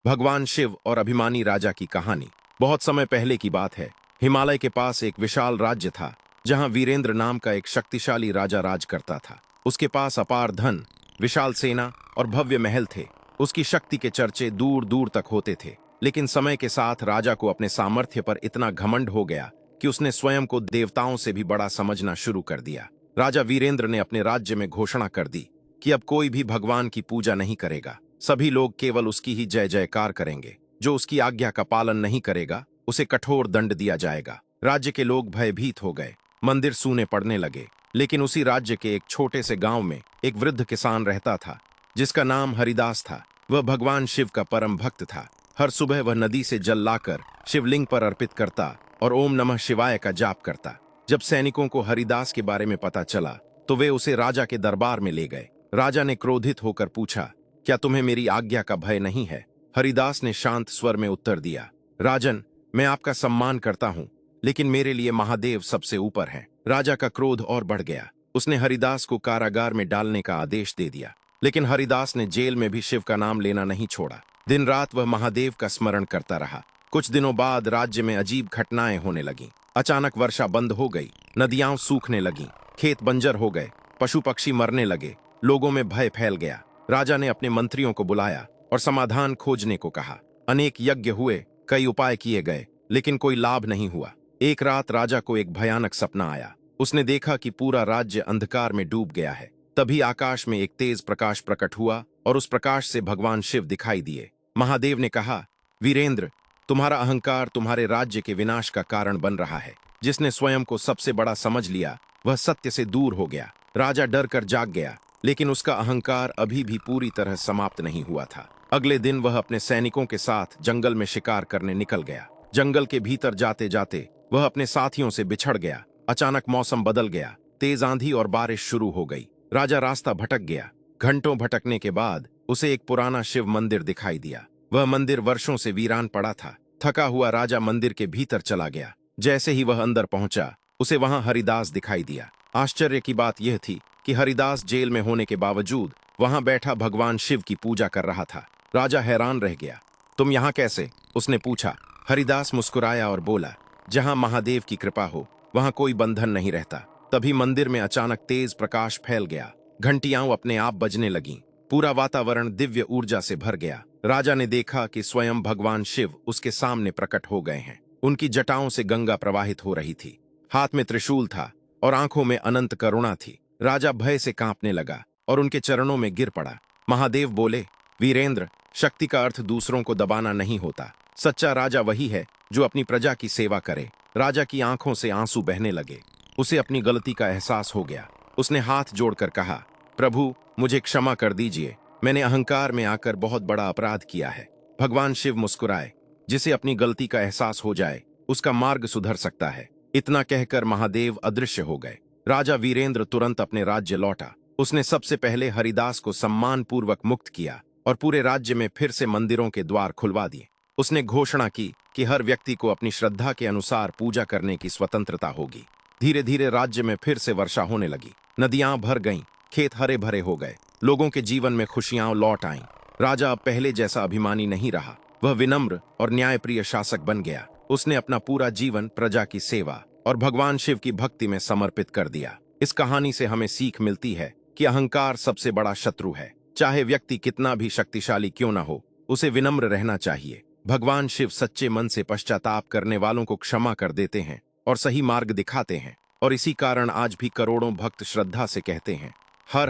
भगवान शिव और अभिमानी राजा की कहानी। बहुत समय पहले की बात है। हिमालय के पास एक विशाल राज्य था, जहां वीरेंद्र नाम का एक शक्तिशाली राजा राज करता था। उसके पास अपार धन, विशाल सेना और भव्य महल थे। उसकी शक्ति के चर्चे दूर दूर तक होते थे। लेकिन समय के साथ राजा को अपने सामर्थ्य पर इतना घमंड हो गया कि उसने स्वयं को देवताओं से भी बड़ा समझना शुरू कर दिया। राजा वीरेंद्र ने अपने राज्य में घोषणा कर दी कि अब कोई भी भगवान की पूजा नहीं करेगा। सभी लोग केवल उसकी ही जय जयकार करेंगे। जो उसकी आज्ञा का पालन नहीं करेगा, उसे कठोर दंड दिया जाएगा। राज्य के लोग भयभीत हो गए। मंदिर सूने पड़ने लगे। लेकिन उसी राज्य के एक छोटे से गांव में एक वृद्ध किसान रहता था, जिसका नाम हरिदास था। वह भगवान शिव का परम भक्त था। हर सुबह वह नदी से जल लाकर शिवलिंग पर अर्पित करता और ओम नमः शिवाय का जाप करता। जब सैनिकों को हरिदास के बारे में पता चला, तो वे उसे राजा के दरबार में ले गए। राजा ने क्रोधित होकर पूछा, क्या तुम्हें मेरी आज्ञा का भय नहीं है? हरिदास ने शांत स्वर में उत्तर दिया, राजन, मैं आपका सम्मान करता हूं, लेकिन मेरे लिए महादेव सबसे ऊपर है। राजा का क्रोध और बढ़ गया। उसने हरिदास को कारागार में डालने का आदेश दे दिया। लेकिन हरिदास ने जेल में भी शिव का नाम लेना नहीं छोड़ा। दिन रात वह महादेव का स्मरण करता रहा। कुछ दिनों बाद राज्य में अजीब घटनाएं होने लगीं। अचानक वर्षा बंद हो गई, नदियां सूखने लगीं, खेत बंजर हो गए, पशु पक्षी मरने लगे, लोगों में भय फैल गया। राजा ने अपने मंत्रियों को बुलाया और समाधान खोजने को कहा। अनेक यज्ञ हुए, कई उपाय किए गए, लेकिन कोई लाभ नहीं हुआ। एक रात राजा को एक भयानक सपना आया। उसने देखा कि पूरा राज्य अंधकार में डूब गया है। तभी आकाश में एक तेज प्रकाश प्रकट हुआ और उस प्रकाश से भगवान शिव दिखाई दिए। महादेव ने कहा, वीरेंद्र, तुम्हारा अहंकार तुम्हारे राज्य के विनाश का कारण बन रहा है। जिसने स्वयं को सबसे बड़ा समझ लिया, वह सत्य से दूर हो गया। राजा डर कर जाग गया, लेकिन उसका अहंकार अभी भी पूरी तरह समाप्त नहीं हुआ था। अगले दिन वह अपने सैनिकों के साथ जंगल में शिकार करने निकल गया। जंगल के भीतर जाते जाते वह अपने साथियों से बिछड़ गया। अचानक मौसम बदल गया। तेज आंधी और बारिश शुरू हो गई। राजा रास्ता भटक गया। घंटों भटकने के बाद उसे एक पुराना शिव मंदिर दिखाई दिया। वह मंदिर वर्षों से वीरान पड़ा था। थका हुआ राजा मंदिर के भीतर चला गया। जैसे ही वह अंदर पहुंचा, उसे वहां हरिदास दिखाई दिया। आश्चर्य की बात यह थी कि हरिदास जेल में होने के बावजूद वहां बैठा भगवान शिव की पूजा कर रहा था। राजा हैरान रह गया। तुम यहां कैसे? उसने पूछा। हरिदास मुस्कुराया और बोला, जहां महादेव की कृपा हो, वहां कोई बंधन नहीं रहता। तभी मंदिर में अचानक तेज प्रकाश फैल गया। घंटियां अपने आप बजने लगीं। पूरा वातावरण दिव्य ऊर्जा से भर गया। राजा ने देखा कि स्वयं भगवान शिव उसके सामने प्रकट हो गए हैं। उनकी जटाओं से गंगा प्रवाहित हो रही थी। हाथ में त्रिशूल था और आंखों में अनंत करुणा थी। राजा भय से कांपने लगा और उनके चरणों में गिर पड़ा। महादेव बोले, वीरेंद्र, शक्ति का अर्थ दूसरों को दबाना नहीं होता। सच्चा राजा वही है जो अपनी प्रजा की सेवा करे। राजा की आंखों से आंसू बहने लगे। उसे अपनी गलती का एहसास हो गया। उसने हाथ जोड़कर कहा, प्रभु, मुझे क्षमा कर दीजिए। मैंने अहंकार में आकर बहुत बड़ा अपराध किया है। भगवान शिव मुस्कुराए। जिसे अपनी गलती का एहसास हो जाए, उसका मार्ग सुधर सकता है। इतना कहकर महादेव अदृश्य हो गए। राजा वीरेंद्र तुरंत अपने राज्य लौटा। उसने सबसे पहले हरिदास को सम्मान पूर्वक मुक्त किया और पूरे राज्य में फिर से मंदिरों के द्वार खुलवा दिए। उसने घोषणा की कि हर व्यक्ति को अपनी श्रद्धा के अनुसार पूजा करने की स्वतंत्रता होगी। धीरे धीरे राज्य में फिर से वर्षा होने लगी। नदियां भर गईं, खेत हरे भरे हो गए, लोगों के जीवन में खुशियां लौट आईं। राजा अब पहले जैसा अभिमानी नहीं रहा। वह विनम्र और न्यायप्रिय शासक बन गया। उसने अपना पूरा जीवन प्रजा की सेवा और भगवान शिव की भक्ति में समर्पित कर दिया। इस कहानी से हमें सीख मिलती है कि अहंकार सबसे बड़ा शत्रु है। चाहे व्यक्ति कितना भी शक्तिशाली क्यों ना हो, उसे विनम्र रहना चाहिए। भगवान शिव सच्चे मन से पश्चाताप करने वालों को क्षमा कर देते हैं और सही मार्ग दिखाते हैं। और इसी कारण आज भी करोड़ों भक्त श्रद्धा से कहते हैं, हर हर